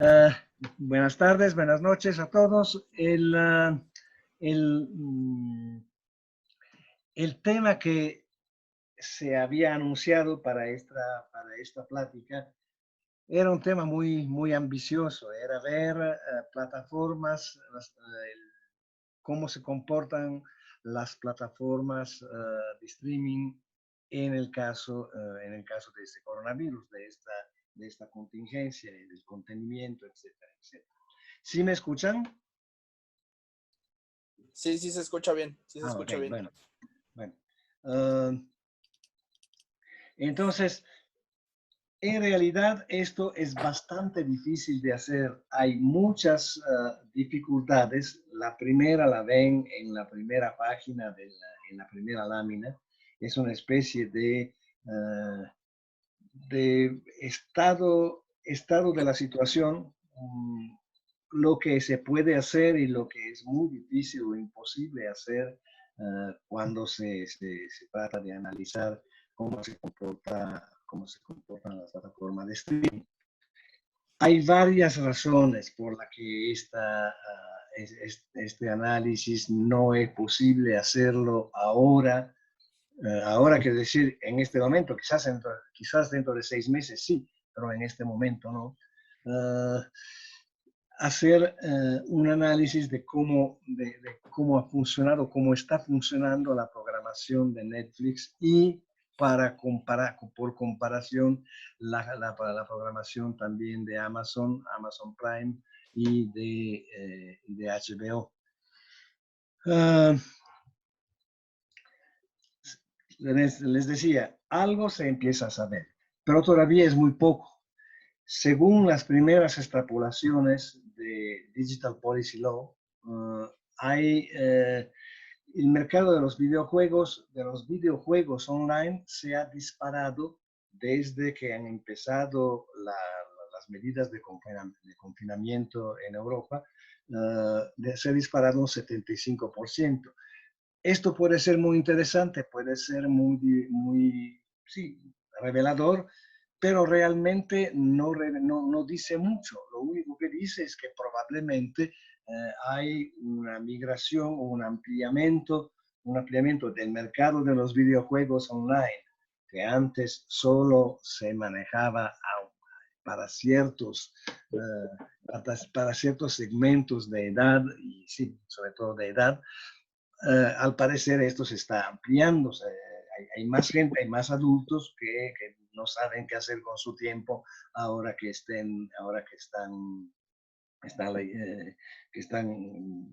Uh, Buenas tardes, buenas noches a todos. El tema que se había anunciado para esta plática era un tema muy ambicioso, era ver plataformas, cómo se comportan las plataformas de streaming en el caso de este coronavirus, de esta contingencia, del contenimiento, etcétera, etcétera. ¿Sí me escuchan? Sí, sí se escucha bien. Sí se escucha okay, bien. Bueno. Entonces, en realidad esto es bastante difícil de hacer. Hay muchas dificultades. La primera la ven en la primera página, en la primera lámina. Es una especie de estado de la situación, lo que se puede hacer y lo que es muy difícil o imposible hacer cuando se trata de analizar cómo se comportan las plataformas de streaming. Hay varias razones por las que este análisis no es posible hacerlo ahora. Ahora, quiero decir, en este momento, quizás dentro de 6 meses sí, pero en este momento no. Hacer un análisis de cómo ha funcionado, cómo está funcionando la programación de Netflix y para comparar, por comparación, la programación también de Amazon Prime y de HBO. Les decía, algo se empieza a saber, pero todavía es muy poco. Según las primeras extrapolaciones de Digital Policy Law, el mercado de los videojuegos online se ha disparado desde que han empezado las medidas de confinamiento en Europa, se ha disparado un 75%. Esto puede ser muy interesante, puede ser muy sí, revelador, pero realmente no dice mucho. Lo único que dice es que probablemente hay una migración o un ampliamiento del mercado de los videojuegos online, que antes solo se manejaba para ciertos segmentos de edad, y sí, sobre todo de edad. Al parecer esto se está ampliando. Hay más gente, hay más adultos que no saben qué hacer con su tiempo ahora que están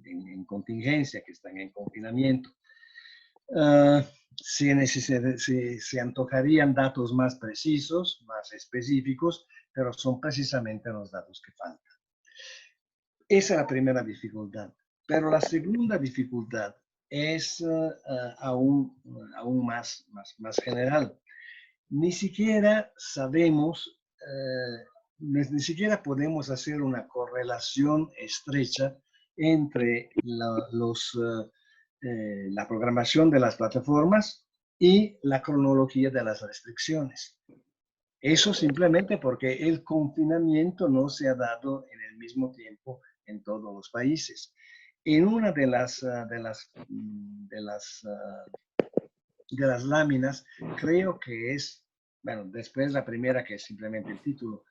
en contingencia, que están en confinamiento. Se antojarían datos más precisos, más específicos, pero son precisamente los datos que faltan. Esa es la primera dificultad. Pero la segunda dificultad es aún más general. Ni siquiera sabemos, ni siquiera podemos hacer una correlación estrecha entre la programación de las plataformas y la cronología de las restricciones. Eso simplemente porque el confinamiento no se ha dado en el mismo tiempo en todos los países. En una de las láminas, creo que es, bueno, después la primera, que es simplemente el título,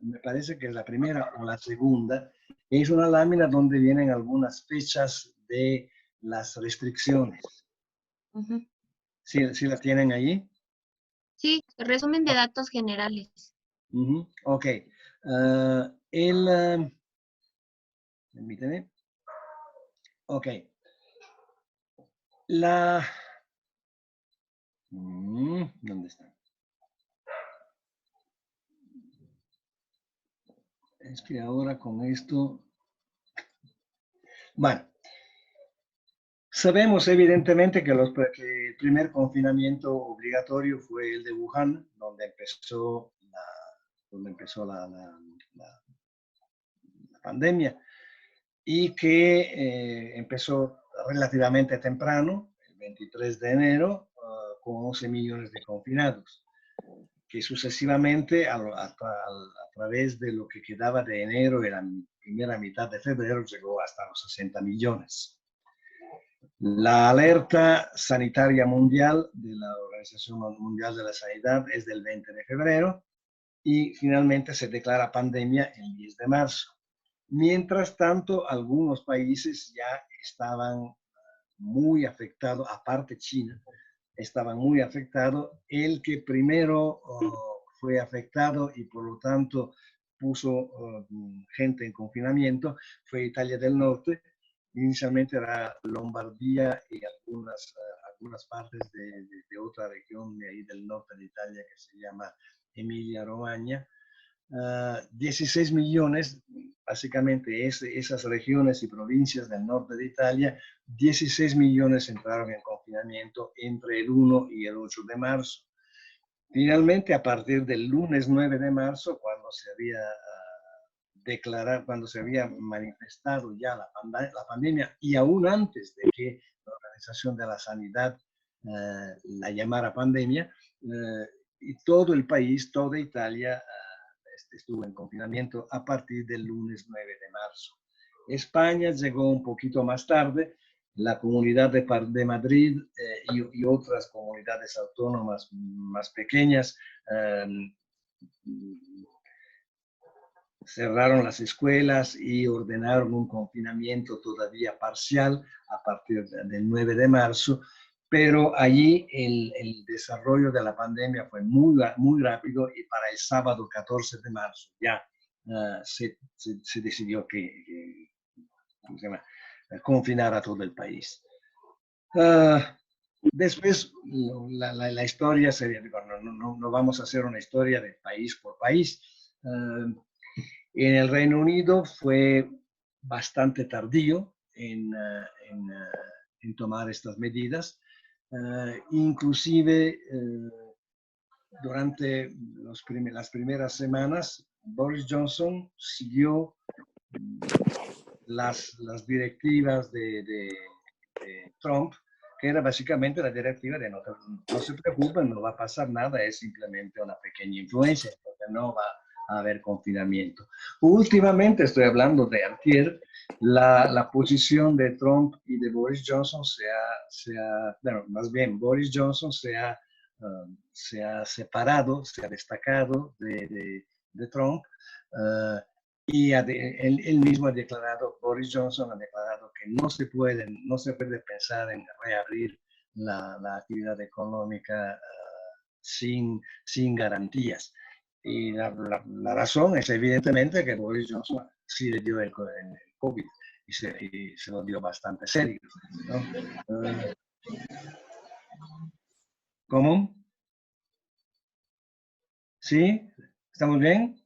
me parece que es la primera o la segunda, es una lámina donde vienen algunas fechas de las restricciones. ¿Sí la tienen allí? Sí, resumen de datos generales. Ok. Permíteme. Ok. ¿Dónde está? Es que ahora con esto... Bueno. Sabemos evidentemente que el primer confinamiento obligatorio fue el de Wuhan, donde empezó la pandemia, y que empezó relativamente temprano, el 23 de enero, con 11 millones de confinados. que sucesivamente a través de lo que quedaba de enero y la primera mitad de febrero llegó hasta los 60 millones. La alerta sanitaria mundial de la Organización Mundial de la Sanidad es del 20 de febrero y finalmente se declara pandemia el 10 de marzo. Mientras tanto, algunos países ya estaban muy afectados, aparte China, estaban muy afectados. El que primero fue afectado y por lo tanto puso gente en confinamiento fue Italia del Norte. Inicialmente era Lombardía y algunas partes de otra región de ahí del norte de Italia que se llama Emilia-Romagna. 16 millones, básicamente esas regiones y provincias del norte de Italia, 16 millones entraron en confinamiento entre el 1 y el 8 de marzo. Finalmente, a partir del lunes 9 de marzo, cuando se había cuando se había manifestado ya la pandemia y aún antes de que la Organización de la Sanidad la llamara pandemia, y todo el país, toda Italia, estuvo en confinamiento a partir del lunes 9 de marzo. España llegó un poquito más tarde. La Comunidad de Madrid y otras comunidades autónomas más pequeñas cerraron las escuelas y ordenaron un confinamiento todavía parcial a partir del 9 de marzo, pero allí el desarrollo de la pandemia fue muy rápido y para el sábado 14 de marzo ya se decidió que ¿cómo se llama? Confinar a todo el país. Después, la historia sería, no vamos a hacer una historia de país por país. En el Reino Unido fue bastante tardío en tomar estas medidas. Inclusive, durante las primeras semanas, Boris Johnson siguió las directivas de Trump, que era básicamente la directiva de no se preocupen, no va a pasar nada, es simplemente una pequeña influencia, porque no va a haber confinamiento. Últimamente, estoy hablando de antier, la posición de Trump y de Boris Johnson bueno, más bien Boris Johnson se ha separado, se ha destacado de Trump, y él mismo ha declarado, Boris Johnson ha declarado que no se puede pensar en reabrir la actividad económica sin garantías. Y la razón es evidentemente que Boris Johnson sí le dio el COVID y se lo dio bastante serio, ¿no? ¿Cómo? ¿Sí? ¿Estamos bien?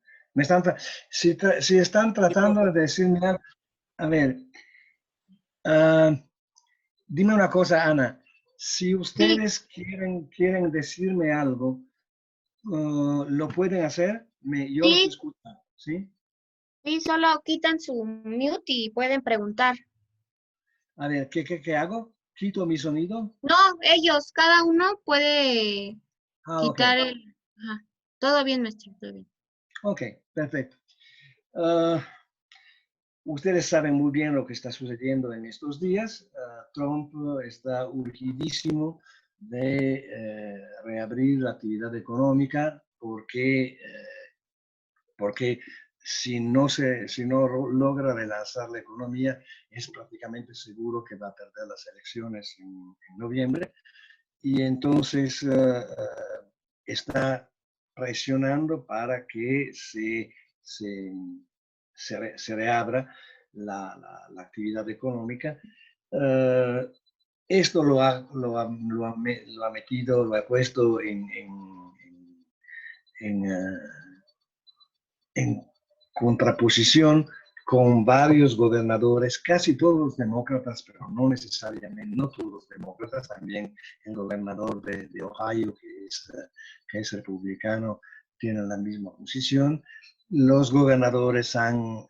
Si están tratando de decirme, a ver, dime una cosa, Ana. Si ustedes quieren decirme algo, ¿lo pueden hacer? Yo los escucho, ¿sí? Sí, solo quitan su mute y pueden preguntar. A ver, ¿qué hago? ¿Quito mi sonido? No, ellos, cada uno puede quitar ok. Ajá. Todo bien, maestro, todo bien. Ok, perfecto. Ustedes saben muy bien lo que está sucediendo en estos días. Trump está urgidísimo de reabrir la actividad económica porque si no logra relanzar la economía, es prácticamente seguro que va a perder las elecciones en noviembre. Y entonces está presionando para que se reabra la actividad económica. Esto lo ha metido, lo ha puesto en contraposición con varios gobernadores, casi todos demócratas, pero no necesariamente, no todos demócratas, también el gobernador de Ohio, que es republicano, tiene la misma posición. Los gobernadores han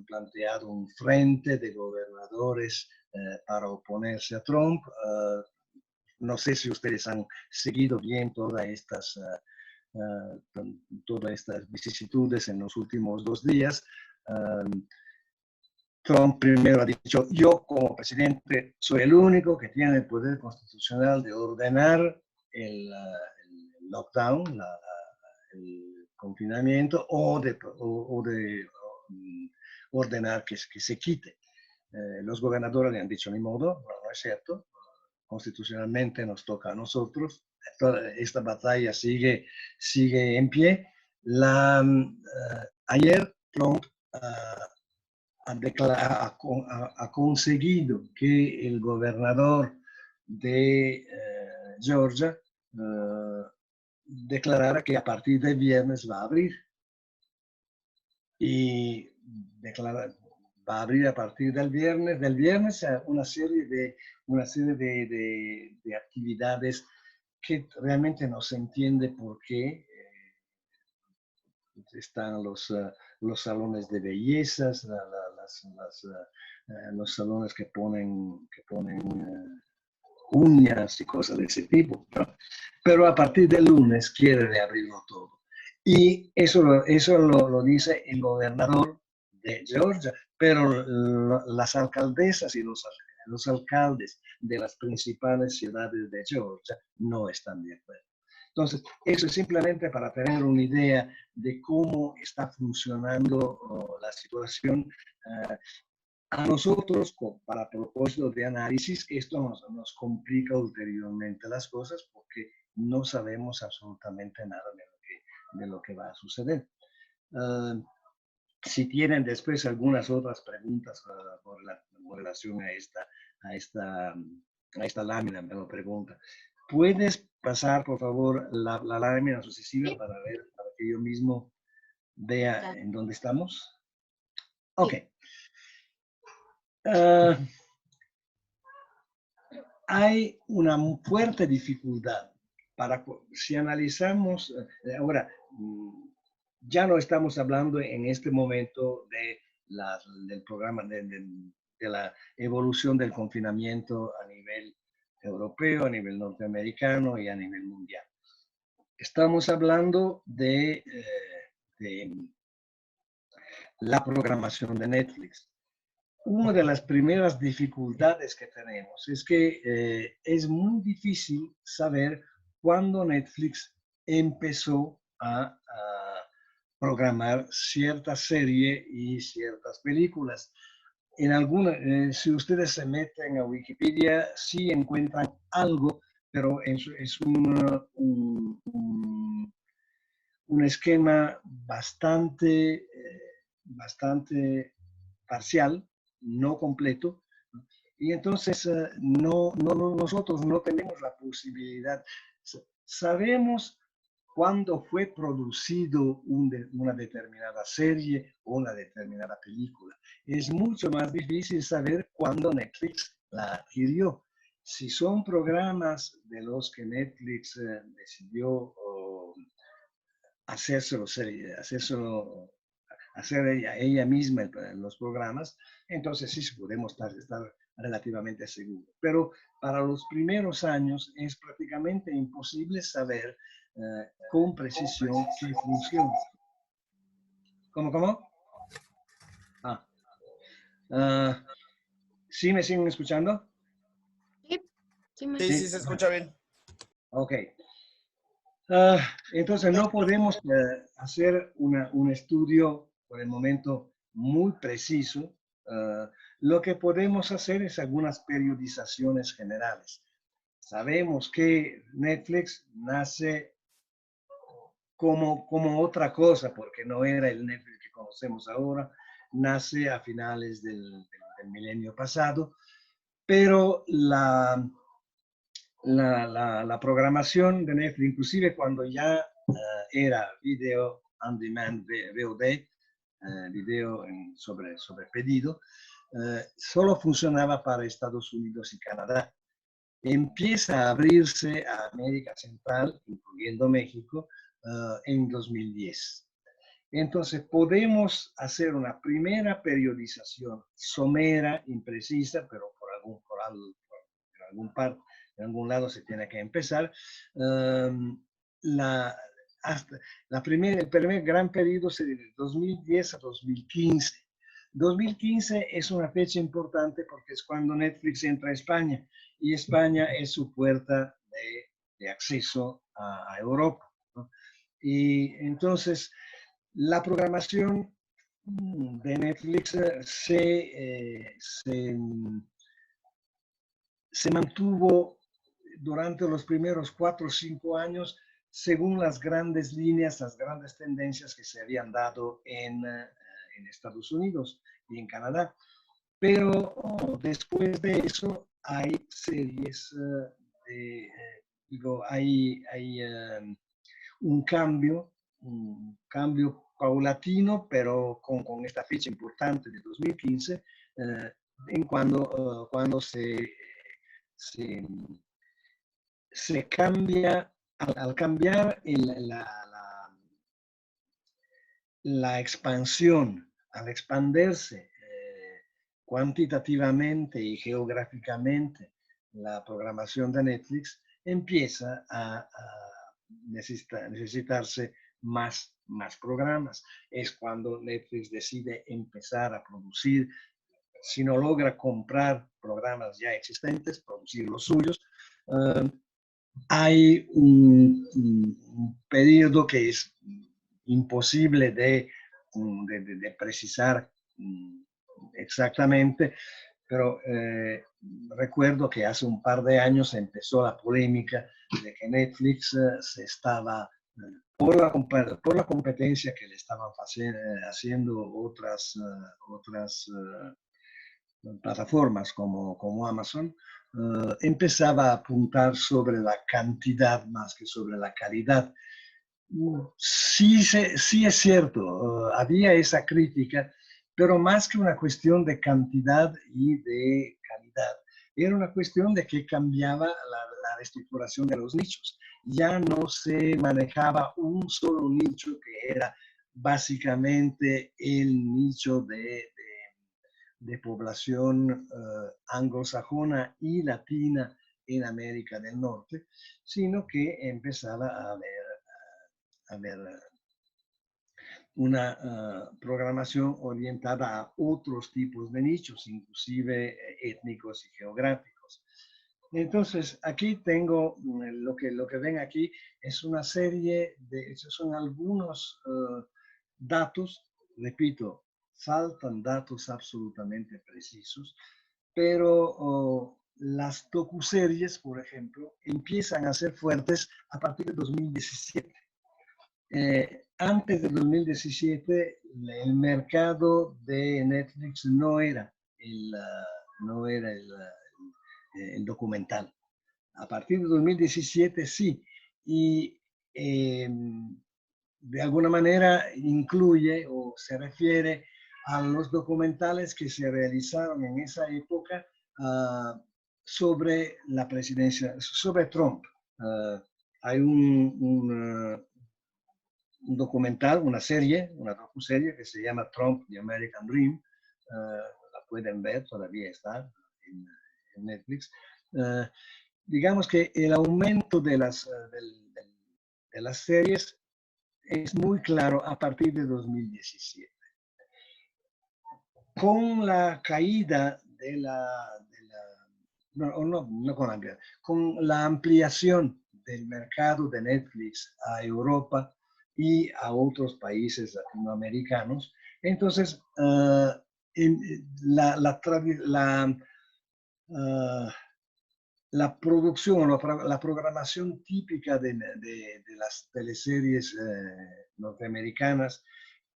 planteado un frente de gobernadores para oponerse a Trump. No sé si ustedes han seguido bien todas estas con todas estas vicisitudes en los últimos 2 días. Trump primero ha dicho, yo como presidente soy el único que tiene el poder constitucional de ordenar el lockdown, el confinamiento o de ordenar que se quite. Los gobernadores le han dicho, ni modo, no es cierto, constitucionalmente nos toca a nosotros. Toda esta batalla sigue en pie. Ayer Trump ha conseguido que el gobernador de Georgia declarara que a partir del viernes va a abrir. Y va a abrir a partir del viernes una serie de actividades que realmente no se entiende por qué. Están los salones de bellezas, los salones que ponen uñas y cosas de ese tipo, ¿no? Pero a partir del lunes quiere reabrirlo todo. Y eso lo dice el gobernador de Georgia, pero las alcaldesas y los alcaldes de las principales ciudades de Georgia no están de acuerdo. Entonces, eso es simplemente para tener una idea de cómo está funcionando la situación. A nosotros, para propósito de análisis, esto nos complica ulteriormente las cosas porque no sabemos absolutamente nada de lo que va a suceder. Si tienen después algunas otras preguntas con relación a esta lámina, me lo preguntan. ¿Puedes pasar, por favor, la lámina sucesiva para que yo mismo vea en dónde estamos? Ok. Hay una fuerte dificultad si analizamos, ahora, ya no estamos hablando en este momento del programa, de la evolución del confinamiento a nivel europeo, a nivel norteamericano y a nivel mundial. Estamos hablando de la programación de Netflix. Una de las primeras dificultades que tenemos es que es muy difícil saber cuándo Netflix empezó a programar cierta serie y ciertas películas. Si ustedes se meten a Wikipedia, sí encuentran algo, pero es un esquema bastante parcial, no completo, y entonces nosotros no tenemos la posibilidad. Sabemos cuándo fue producido una determinada serie o una determinada película. Es mucho más difícil saber cuándo Netflix la adquirió. Si son programas de los que Netflix decidió hacer ella misma los programas, entonces sí podemos estar relativamente seguros. Pero para los primeros años es prácticamente imposible saber con precisión qué funciona. ¿Cómo? ¿Sí me siguen escuchando? Sí, se escucha bien. Ok. Entonces no podemos hacer un estudio por el momento muy preciso. Lo que podemos hacer es algunas periodizaciones generales. Sabemos que Netflix nace como otra cosa, porque no era el Netflix que conocemos ahora, nace a finales del milenio pasado, pero la programación de Netflix, inclusive cuando ya era video on demand, VOD, video sobre pedido, solo funcionaba para Estados Unidos y Canadá. Empieza a abrirse a América Central, incluyendo México, en 2010. Entonces podemos hacer una primera periodización somera, imprecisa, pero por algún lado se tiene que empezar. hasta el primer gran periodo se de 2010 a 2015. 2015 es una fecha importante porque es cuando Netflix entra a España y España es su puerta de acceso a Europa, ¿no? Y entonces la programación de Netflix se mantuvo durante los primeros 4 o 5 años según las grandes líneas, las grandes tendencias que se habían dado en Estados Unidos y en Canadá. Pero después de eso hay series, hay un cambio paulatino, pero con esta fecha importante de 2015, cuando se cambia, al cambiar la expansión, al expandirse cuantitativamente y geográficamente la programación de Netflix, empieza a necesitarse más programas. Es cuando Netflix decide empezar a producir, si no logra comprar programas ya existentes, producir los suyos. Hay un periodo que es imposible de precisar exactamente, pero recuerdo que hace un par de años empezó la polémica de que Netflix se estaba, por la competencia que le estaban haciendo otras plataformas como Amazon, empezaba a apuntar sobre la cantidad más que sobre la calidad. Sí, sí es cierto, había esa crítica, pero más que una cuestión de cantidad y de calidad, era una cuestión de que cambiaba la reestructuración de los nichos. Ya no se manejaba un solo nicho que era básicamente el nicho de población anglosajona y latina en América del Norte, sino que empezaba a haber una programación orientada a otros tipos de nichos, inclusive étnicos y geográficos. Entonces, aquí tengo lo que ven aquí, es una serie esos son algunos datos, repito, faltan datos absolutamente precisos, pero las docuseries, por ejemplo, empiezan a ser fuertes a partir de 2017. Antes de 2017, el mercado de Netflix no era el documental. A partir de 2017 sí, y de alguna manera incluye o se refiere a los documentales que se realizaron en esa época sobre la presidencia, sobre Trump. Hay un documental, una docuserie que se llama Trump, The American Dream. La pueden ver, todavía está en Netflix. Digamos que el aumento de las series es muy claro a partir de 2017. Con la caída con la ampliación del mercado de Netflix a Europa y a otros países latinoamericanos, entonces la producción, la programación típica de las teleseries norteamericanas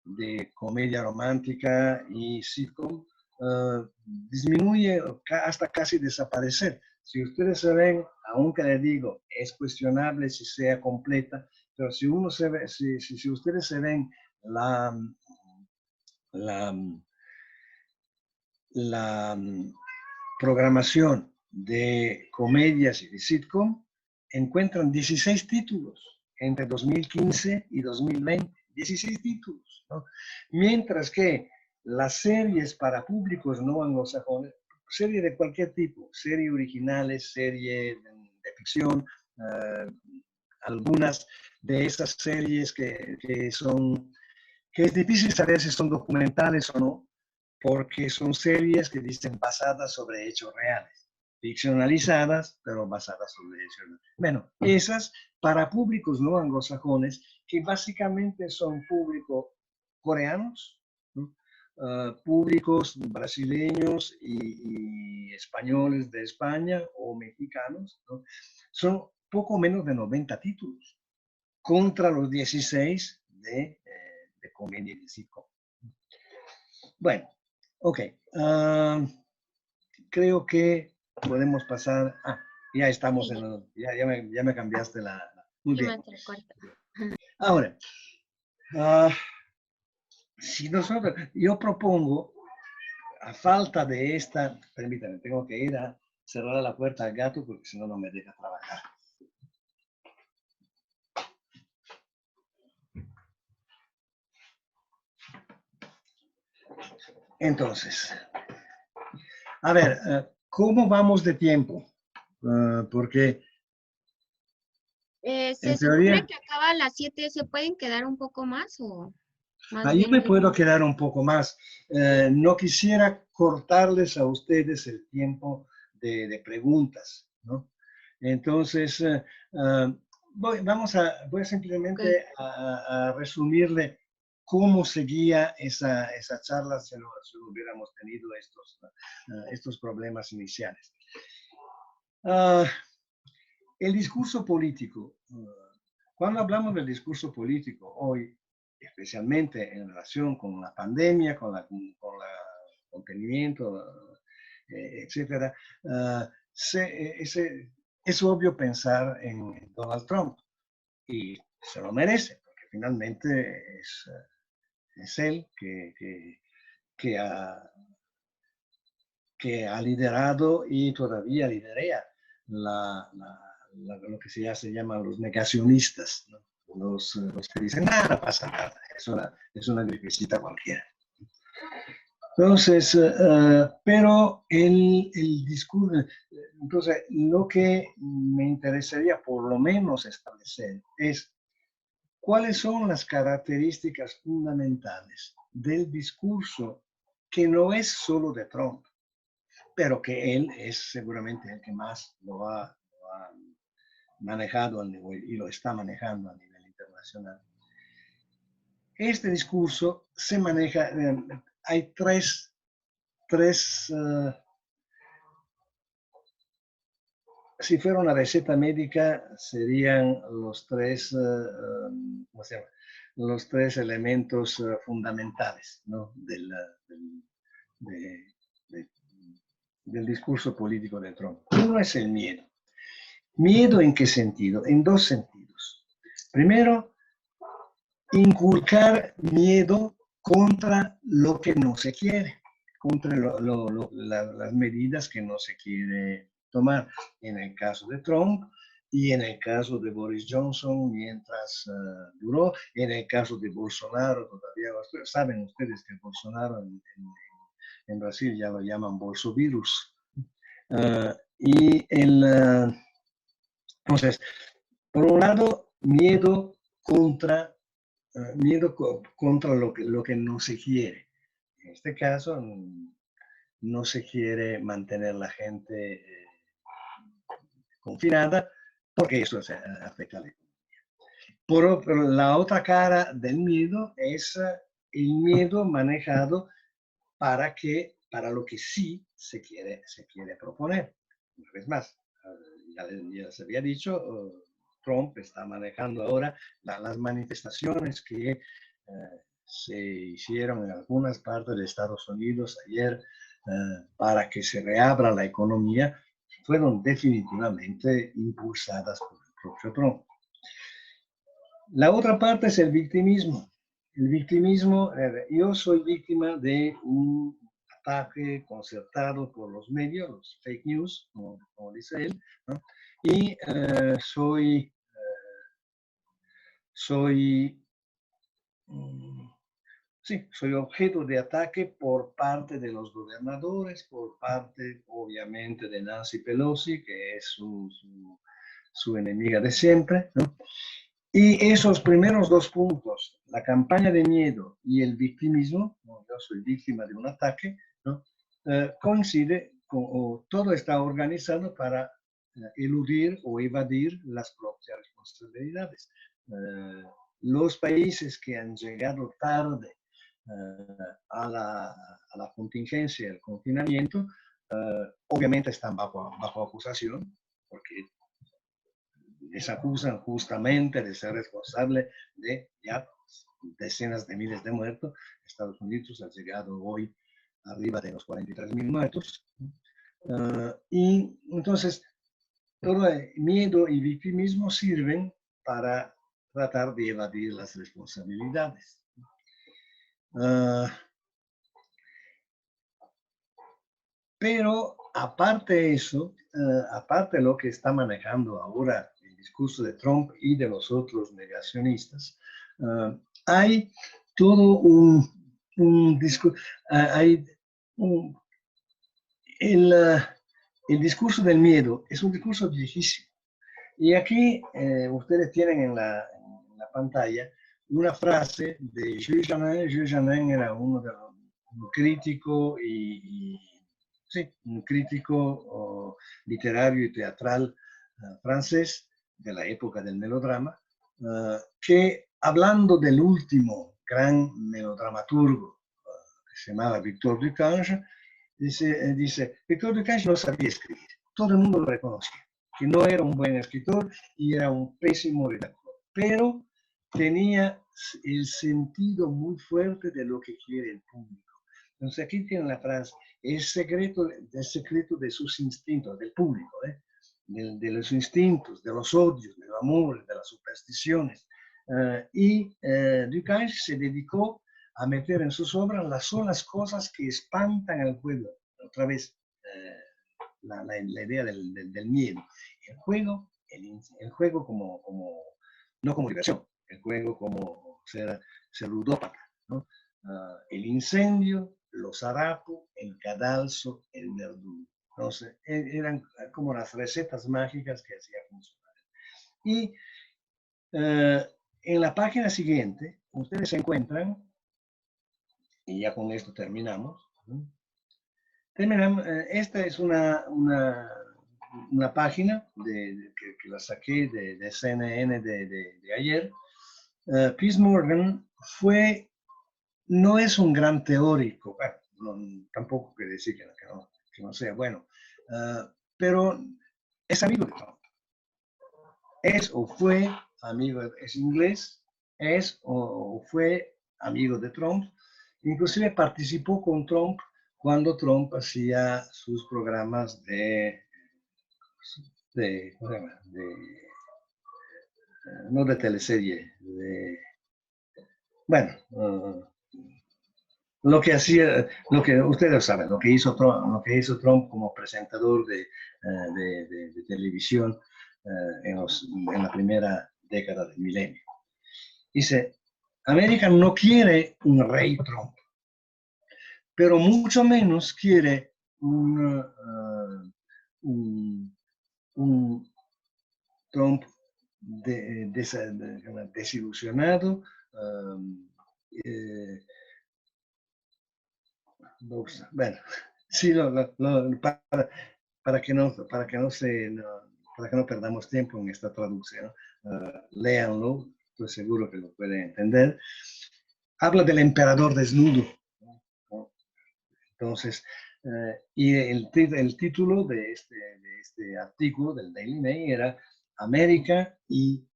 de comedia romántica y sitcom disminuye hasta casi desaparecer. Si ustedes se ven, aunque les digo, es cuestionable si sea completa, pero si ustedes se ven la programación de comedias y de sitcom, encuentran 16 títulos entre 2015 y 2020. 16 títulos, ¿no? Mientras que las series para públicos no anglosajones, serie de cualquier tipo, serie originales, serie de ficción, algunas de esas series que es difícil saber si son documentales o no, porque son series que dicen basadas sobre hechos reales, ficcionalizadas, pero basadas sobre hechos reales. Bueno, esas para públicos no anglosajones, que básicamente son públicos coreanos, ¿no? Públicos brasileños y españoles de España o mexicanos, ¿no? Son poco menos de 90 títulos contra los 16 de comedia y de sitcom. Bueno, ok. Creo que podemos pasar. Ya estamos en el. Ya me cambiaste la. Muy bien. Ahora, si nosotros. Yo propongo, a falta de esta. Permítame, tengo que ir a cerrar la puerta al gato porque si no, no me deja trabajar. Entonces, a ver, ¿cómo vamos de tiempo? Porque Se supone que acaba a las 7, ¿se pueden quedar un poco más o más ahí bien? me puedo quedar un poco más. No quisiera cortarles a ustedes el tiempo de preguntas, ¿no? Entonces, voy simplemente a resumirle cómo seguía esa charla si no hubiéramos tenido estos problemas iniciales. El discurso político. Cuando hablamos del discurso político hoy, especialmente en relación con la pandemia, con el contenimiento, etcétera, es obvio pensar en Donald Trump y se lo merece, porque finalmente es él que ha liderado y todavía lidera lo que se llaman los negacionistas, ¿no? Los que dicen, nada pasa nada, es una gripecita cualquiera. Entonces, pero el discurso, entonces, lo que me interesaría por lo menos establecer es cuáles son las características fundamentales del discurso que no es solo de Trump, pero que él es seguramente el que más lo ha manejado y lo está manejando a nivel internacional. Este discurso se maneja, hay tres si fuera una receta médica, serían los tres, ¿cómo se llama? Los tres elementos fundamentales, ¿no? Del discurso político de Trump. Uno es el miedo. ¿Miedo en qué sentido? En dos sentidos. Primero, inculcar miedo contra lo que no se quiere, contra las medidas que no se quiere tomar. En el caso de Trump y en el caso de Boris Johnson, mientras duró, en el caso de Bolsonaro, todavía saben ustedes que Bolsonaro en Brasil ya lo llaman bolsovirus. Entonces, por un lado, miedo contra lo que no se quiere. En este caso, no se quiere mantener la gente confinada porque eso afecta a la economía. Por la otra cara del miedo es el miedo manejado para lo que sí se quiere proponer. Una vez más, ya les había dicho, Trump está manejando ahora las manifestaciones que se hicieron en algunas partes de Estados Unidos ayer para que se reabra la economía, fueron definitivamente impulsadas por el propio Trump. La otra parte es el victimismo. El victimismo, yo soy víctima de un ataque concertado por los medios, los fake news, como dice él, ¿no? Y soy objeto de ataque por parte de los gobernadores, por parte, obviamente, de Nancy Pelosi, que es su enemiga de siempre, ¿no? Y esos primeros dos puntos, la campaña de miedo y el victimismo, ¿no? Yo soy víctima de un ataque, ¿no? Coincide con, o todo está organizado para eludir o evadir las propias responsabilidades. Los países que han llegado tarde a la contingencia, al confinamiento, obviamente están bajo acusación, porque les acusan justamente de ser responsable de ya decenas de miles de muertos. Estados Unidos ha llegado hoy arriba de los 43.000 muertos. Y entonces, todo el miedo y victimismo sirven para tratar de evadir las responsabilidades. Pero aparte de eso, aparte de lo que está manejando ahora el discurso de Trump y de los otros negacionistas, hay todo un discurso, hay el discurso del miedo es un discurso viejísimo. Y aquí ustedes tienen en la pantalla una frase de Jules Janin. Jules Janin era un crítico sí, un crítico literario y teatral francés de la época del melodrama, que hablando del último gran melodramaturgo que se llamaba Victor Ducange, dice, Victor Ducange no sabía escribir, todo el mundo lo reconocía, que no era un buen escritor y era un pésimo redactor, pero tenía el sentido muy fuerte de lo que quiere el público. Entonces aquí tienen la frase, el secreto de sus instintos, del público, de los instintos, de los odios, del amor, de las supersticiones. Ducange se dedicó a meter en sus obras las solas cosas que espantan al pueblo. Otra vez, la idea del miedo. El juego no como diversión, el juego como ser ludópata, ¿no? El incendio, los harapos, el cadalso, el verdugo. Entonces, eran como las recetas mágicas que hacía funcionar. Y en la página siguiente, ustedes encuentran, y ya con esto terminamos, esta es una página que la saqué de CNN de ayer. Piers Morgan no es un gran teórico, bueno, tampoco quiere decir que no sea bueno, pero es amigo de Trump. Es o fue amigo, es inglés, es o fue amigo de Trump, inclusive participó con Trump cuando Trump hacía sus programas no de teleserie, bueno, lo que hacía, lo que ustedes saben, lo que hizo Trump como presentador de televisión en la primera década del milenio. Dice, América no quiere un rey Trump, pero mucho menos quiere un Trump desilusionado, bueno, sí, para que no perdamos tiempo en esta traducción, léanlo, estoy seguro que lo pueden entender. Habla del emperador desnudo, ¿no? Entonces, y el título de este artículo del Daily Mail era América y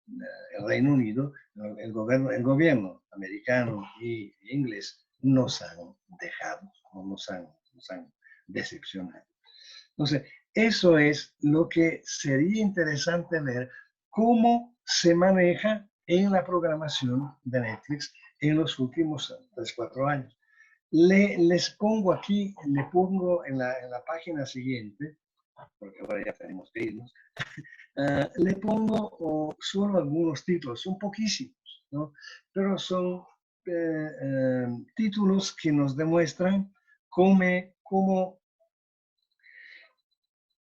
el Reino Unido, el gobierno americano y inglés nos han dejado, nos han decepcionado. Entonces, eso es lo que sería interesante ver cómo se maneja en la programación de Netflix en los últimos 3-4 años. Les pongo aquí, le pongo en la página siguiente, porque ahora ya tenemos que irnos, le pongo solo algunos títulos, son poquísimos, ¿no? Pero son títulos que nos demuestran cómo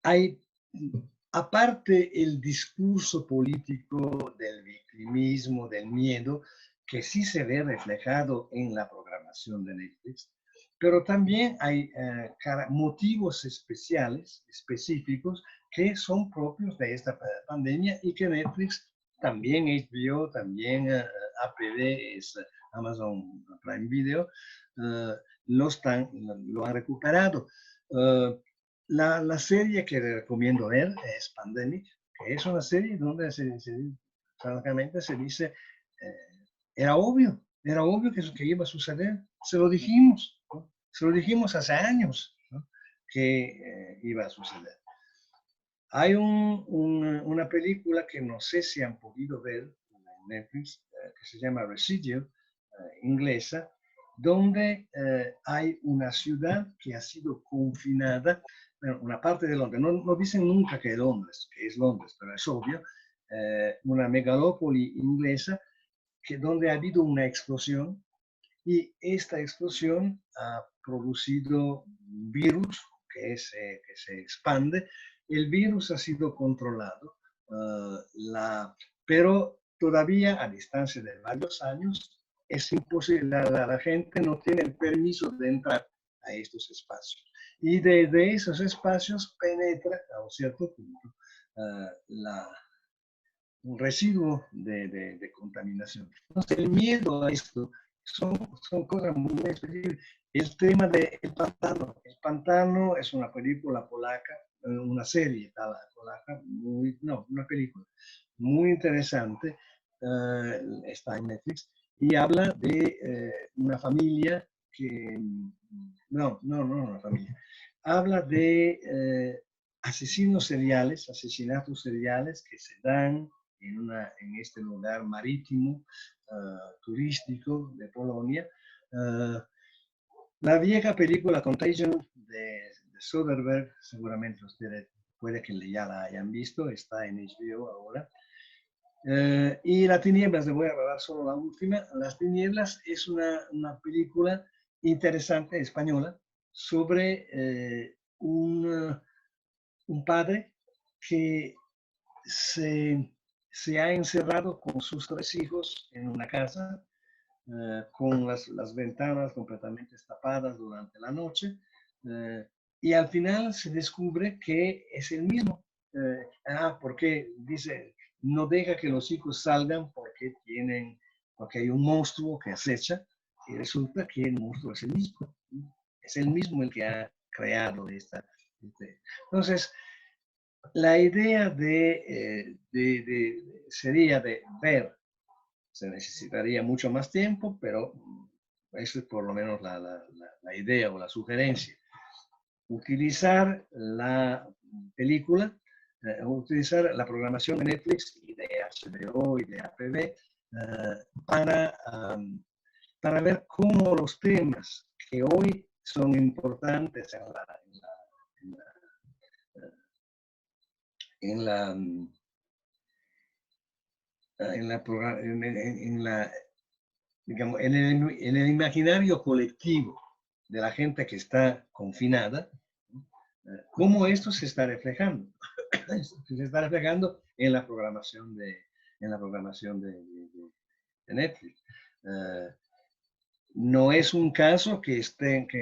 hay aparte el discurso político del victimismo, del miedo, que sí se ve reflejado en la programación de Netflix, pero también hay motivos especiales, específicos, que son propios de esta pandemia y que Netflix, también HBO, también APV, es Amazon Prime Video, lo han recuperado. La serie que recomiendo ver es Pandemic, que es una serie donde francamente se dice, era obvio que iba a suceder, se lo dijimos, ¿no? Se lo dijimos hace años, ¿no? Que iba a suceder. Hay una película que no sé si han podido ver en Netflix, que se llama Residue, inglesa, donde hay una ciudad que ha sido confinada, bueno, una parte de Londres, no dicen nunca que es Londres, pero es obvio, una megalópoli inglesa donde ha habido una explosión y esta explosión ha producido un virus que se expande. El virus ha sido controlado, pero todavía a distancia de varios años es imposible, la gente no tiene el permiso de entrar a estos espacios. Y de esos espacios penetra a un cierto punto un residuo de contaminación. Entonces, el miedo a esto son cosas muy específicas. El tema del pantano. El pantano es una película polaca, una serie polaca, una película muy interesante, está en Netflix, y habla de una familia que, no una familia, habla de asesinos seriales, asesinatos seriales que se dan en este lugar marítimo, turístico de Polonia. La vieja película Contagion de Soderbergh, seguramente ustedes puede que ya la hayan visto, está en HBO ahora. Y Las Tinieblas, le voy a hablar solo la última. Las Tinieblas es una película interesante española sobre un padre que se ha encerrado con sus 3 hijos en una casa, con las ventanas completamente tapadas durante la noche, y al final se descubre que es el mismo. Porque dice, no deja que los hijos salgan porque hay un monstruo que acecha, y resulta que el monstruo es el mismo el que ha creado esta. Entonces, la idea sería de ver, se necesitaría mucho más tiempo, pero eso es por lo menos la idea o la sugerencia. Utilizar la película, utilizar la programación de Netflix y de HBO y de APV para ver cómo los temas que hoy son importantes en la digamos, en el imaginario colectivo de la gente que está confinada, cómo esto se está reflejando. Se está reflejando en la programación de Netflix. No es un caso que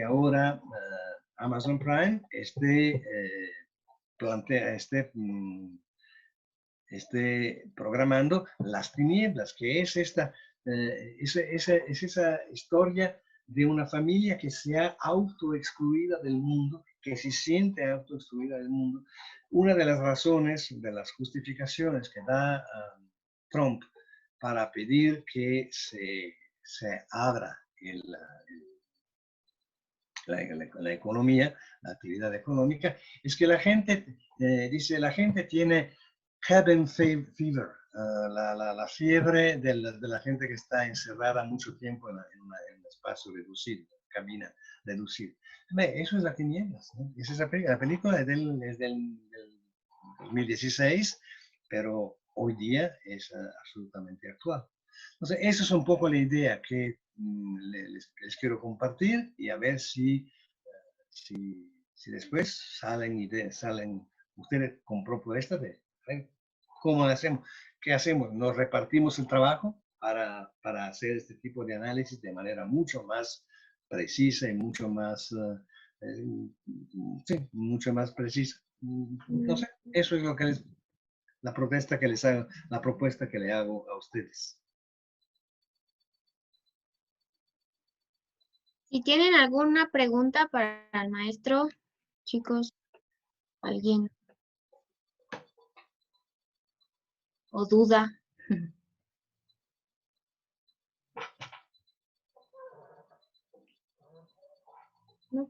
ahora Amazon Prime esté programando Las Tinieblas, que es esa historia de una familia que se ha autoexcluida del mundo, que se siente autoexcluida del mundo. Una de las razones, de las justificaciones que da Trump para pedir que se abra la economía, la actividad económica, es que la gente, dice, la gente tiene cabin fever, la fiebre de la gente que está encerrada mucho tiempo en un espacio reducido, cabina reducida. Eso es Las Tinieblas, ¿no? La película es del 2016, pero hoy día es absolutamente actual. Entonces, esa es un poco la idea que les quiero compartir y a ver si después salen Usted con propuesta de cómo hacemos, qué hacemos. Nos repartimos el trabajo para hacer este tipo de análisis de manera mucho más precisa y mucho más, sí, mucho más precisa. No sé, eso es lo que la propuesta que les hago, la propuesta que le hago a ustedes. Si tienen alguna pregunta para el maestro, chicos, alguien o duda. ¿No?